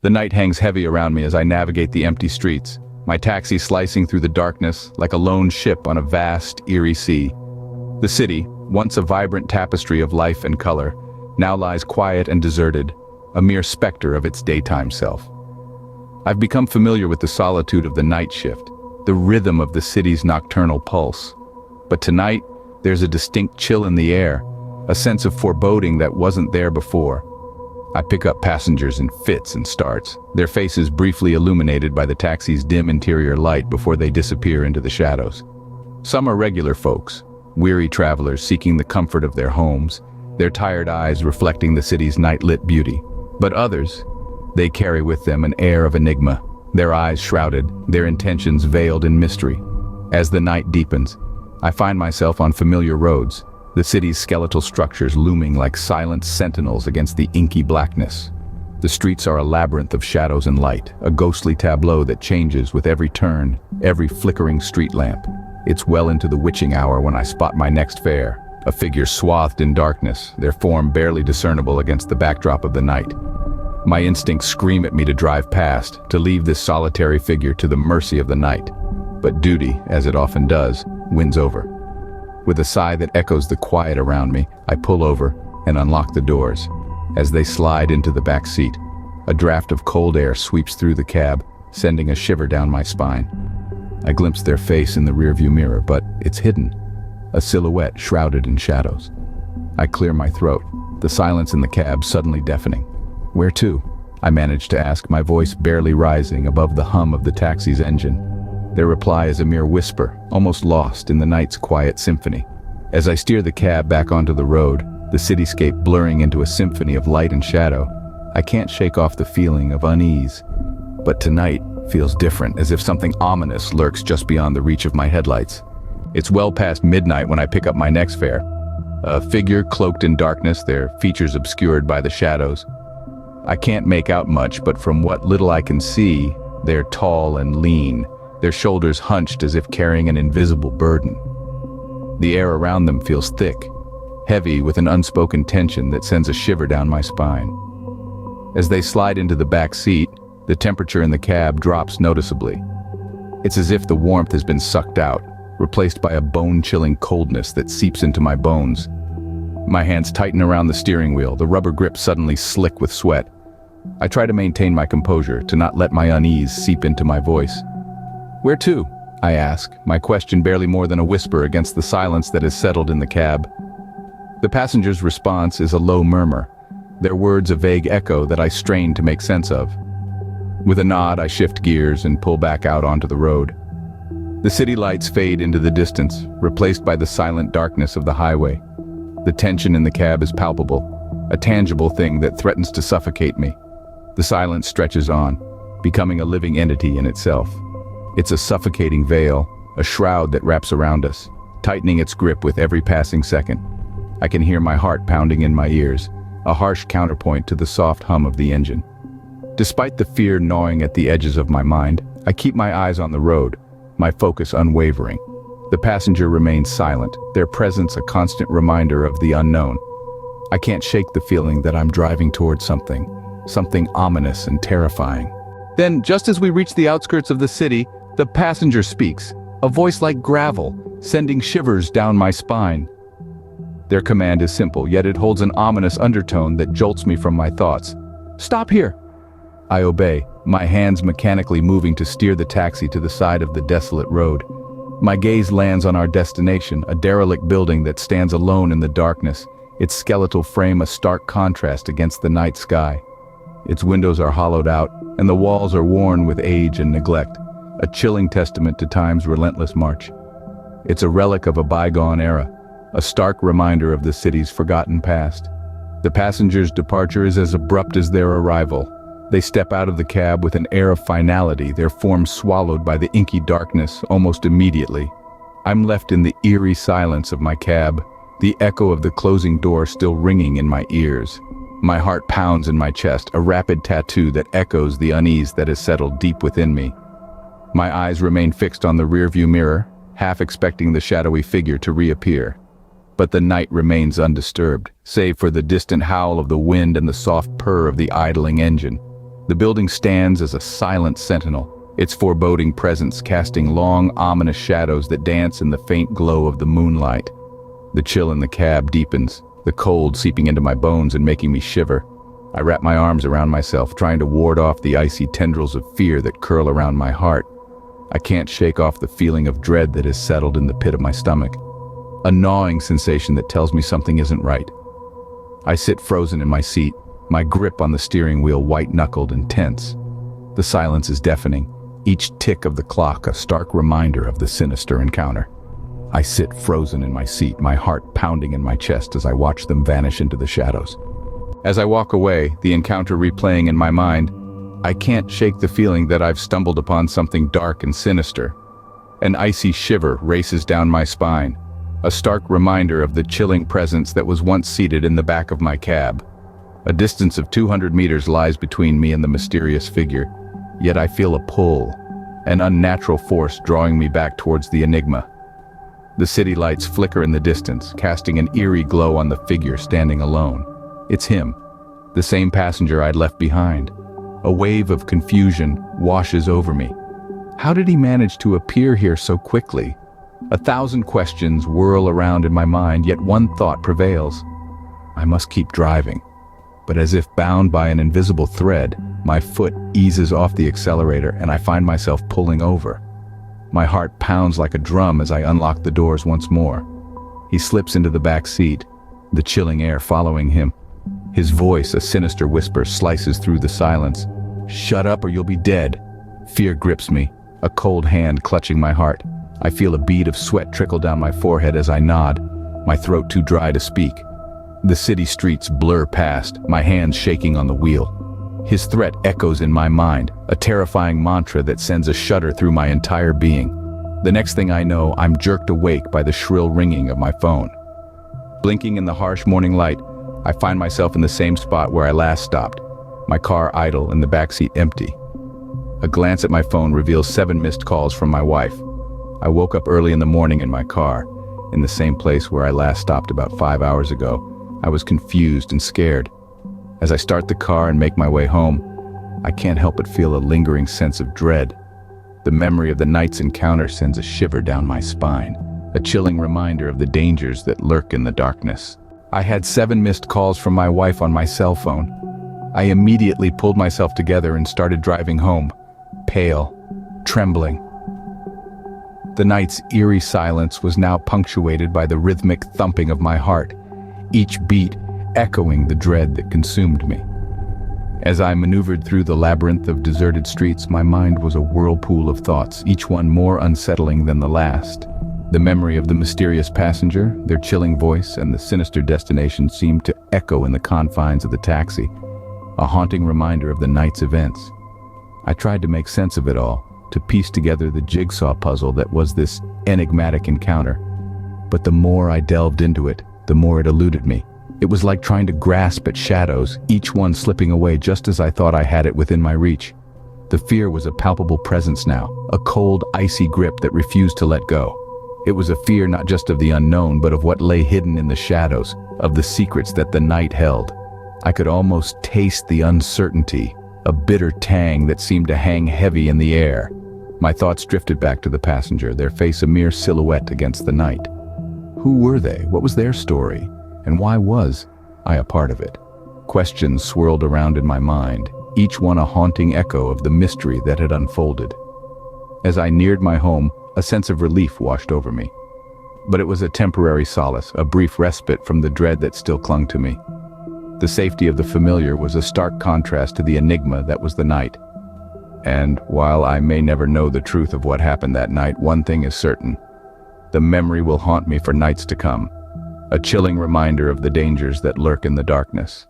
The night hangs heavy around me as I navigate the empty streets, my taxi slicing through the darkness like a lone ship on a vast, eerie sea. The city, once a vibrant tapestry of life and color, now lies quiet and deserted, a mere specter of its daytime self. I've become familiar with the solitude of the night shift, the rhythm of the city's nocturnal pulse. But tonight, there's a distinct chill in the air, a sense of foreboding that wasn't there before. I pick up passengers in fits and starts, their faces briefly illuminated by the taxi's dim interior light before they disappear into the shadows. Some are regular folks, weary travelers seeking the comfort of their homes, their tired eyes reflecting the city's night-lit beauty. But others, they carry with them an air of enigma, their eyes shrouded, their intentions veiled in mystery. As the night deepens, I find myself on familiar roads, the city's skeletal structures looming like silent sentinels against the inky blackness. The streets are a labyrinth of shadows and light, a ghostly tableau that changes with every turn, every flickering street lamp. It's well into the witching hour when I spot my next fare, a figure swathed in darkness, their form barely discernible against the backdrop of the night. My instincts scream at me to drive past, to leave this solitary figure to the mercy of the night. But duty, as it often does, wins over. With a sigh that echoes the quiet around me, I pull over and unlock the doors. As they slide into the back seat, a draft of cold air sweeps through the cab, sending a shiver down my spine. I glimpse their face in the rearview mirror, but it's hidden, a silhouette shrouded in shadows. I clear my throat, the silence in the cab suddenly deafening. "Where to?" I manage to ask, my voice barely rising above the hum of the taxi's engine. Their reply is a mere whisper, almost lost in the night's quiet symphony. As I steer the cab back onto the road, the cityscape blurring into a symphony of light and shadow, I can't shake off the feeling of unease. But tonight feels different, as if something ominous lurks just beyond the reach of my headlights. It's well past midnight when I pick up my next fare. A figure cloaked in darkness, their features obscured by the shadows. I can't make out much, but from what little I can see, they're tall and lean, their shoulders hunched as if carrying an invisible burden. The air around them feels thick, heavy with an unspoken tension that sends a shiver down my spine. As they slide into the back seat, the temperature in the cab drops noticeably. It's as if the warmth has been sucked out, replaced by a bone-chilling coldness that seeps into my bones. My hands tighten around the steering wheel, the rubber grip suddenly slick with sweat. I try to maintain my composure, to not let my unease seep into my voice. "Where to?" I ask, my question barely more than a whisper against the silence that has settled in the cab. The passenger's response is a low murmur, their words a vague echo that I strain to make sense of. With a nod, I shift gears and pull back out onto the road. The city lights fade into the distance, replaced by the silent darkness of the highway. The tension in the cab is palpable, a tangible thing that threatens to suffocate me. The silence stretches on, becoming a living entity in itself. It's a suffocating veil, a shroud that wraps around us, tightening its grip with every passing second. I can hear my heart pounding in my ears, a harsh counterpoint to the soft hum of the engine. Despite the fear gnawing at the edges of my mind, I keep my eyes on the road, my focus unwavering. The passenger remains silent, their presence a constant reminder of the unknown. I can't shake the feeling that I'm driving towards something ominous and terrifying. Then, just as we reach the outskirts of the city, the passenger speaks, a voice like gravel, sending shivers down my spine. Their command is simple, yet it holds an ominous undertone that jolts me from my thoughts. "Stop here!" I obey, my hands mechanically moving to steer the taxi to the side of the desolate road. My gaze lands on our destination, a derelict building that stands alone in the darkness, its skeletal frame a stark contrast against the night sky. Its windows are hollowed out, and the walls are worn with age and neglect, a chilling testament to time's relentless march. It's a relic of a bygone era, a stark reminder of the city's forgotten past. The passenger's departure is as abrupt as their arrival. They step out of the cab with an air of finality, their forms swallowed by the inky darkness almost immediately. I'm left in the eerie silence of my cab, the echo of the closing door still ringing in my ears. My heart pounds in my chest, a rapid tattoo that echoes the unease that has settled deep within me. My eyes remain fixed on the rearview mirror, half expecting the shadowy figure to reappear. But the night remains undisturbed, save for the distant howl of the wind and the soft purr of the idling engine. The building stands as a silent sentinel, its foreboding presence casting long, ominous shadows that dance in the faint glow of the moonlight. The chill in the cab deepens, the cold seeping into my bones and making me shiver. I wrap my arms around myself, trying to ward off the icy tendrils of fear that curl around my heart. I can't shake off the feeling of dread that has settled in the pit of my stomach, a gnawing sensation that tells me something isn't right. I sit frozen in my seat, my grip on the steering wheel white-knuckled and tense. The silence is deafening, each tick of the clock a stark reminder of the sinister encounter. I sit frozen in my seat, my heart pounding in my chest as I watch them vanish into the shadows. As I walk away, the encounter replaying in my mind, I can't shake the feeling that I've stumbled upon something dark and sinister. An icy shiver races down my spine, a stark reminder of the chilling presence that was once seated in the back of my cab. A distance of 200 meters lies between me and the mysterious figure, yet I feel a pull, an unnatural force drawing me back towards the enigma. The city lights flicker in the distance, casting an eerie glow on the figure standing alone. It's him, the same passenger I'd left behind. A wave of confusion washes over me. How did he manage to appear here so quickly? 1,000 questions whirl around in my mind, yet one thought prevails. I must keep driving. But as if bound by an invisible thread, my foot eases off the accelerator and I find myself pulling over. My heart pounds like a drum as I unlock the doors once more. He slips into the back seat, the chilling air following him. His voice, a sinister whisper, slices through the silence. "Shut up or you'll be dead." Fear grips me, a cold hand clutching my heart. I feel a bead of sweat trickle down my forehead as I nod, my throat too dry to speak. The city streets blur past, my hands shaking on the wheel. His threat echoes in my mind, a terrifying mantra that sends a shudder through my entire being. The next thing I know, I'm jerked awake by the shrill ringing of my phone. Blinking in the harsh morning light, I find myself in the same spot where I last stopped, my car idle and the backseat empty. A glance at my phone reveals 7 missed calls from my wife. I woke up early in the morning in my car, in the same place where I last stopped about 5 hours ago. I was confused and scared. As I start the car and make my way home, I can't help but feel a lingering sense of dread. The memory of the night's encounter sends a shiver down my spine, a chilling reminder of the dangers that lurk in the darkness. I had 7 missed calls from my wife on my cell phone. I immediately pulled myself together and started driving home, pale, trembling. The night's eerie silence was now punctuated by the rhythmic thumping of my heart, each beat echoing the dread that consumed me. As I maneuvered through the labyrinth of deserted streets, my mind was a whirlpool of thoughts, each one more unsettling than the last. The memory of the mysterious passenger, their chilling voice, and the sinister destination seemed to echo in the confines of the taxi, a haunting reminder of the night's events. I tried to make sense of it all, to piece together the jigsaw puzzle that was this enigmatic encounter. But the more I delved into it, the more it eluded me. It was like trying to grasp at shadows, each one slipping away just as I thought I had it within my reach. The fear was a palpable presence now, a cold, icy grip that refused to let go. It was a fear not just of the unknown, but of what lay hidden in the shadows, of the secrets that the night held. I could almost taste the uncertainty, a bitter tang that seemed to hang heavy in the air. My thoughts drifted back to the passenger, their face a mere silhouette against the night. Who were they? What was their story? And why was I a part of it? Questions swirled around in my mind, each one a haunting echo of the mystery that had unfolded. As I neared my home, a sense of relief washed over me. But it was a temporary solace, a brief respite from the dread that still clung to me. The safety of the familiar was a stark contrast to the enigma that was the night. And while I may never know the truth of what happened that night, one thing is certain. The memory will haunt me for nights to come, a chilling reminder of the dangers that lurk in the darkness.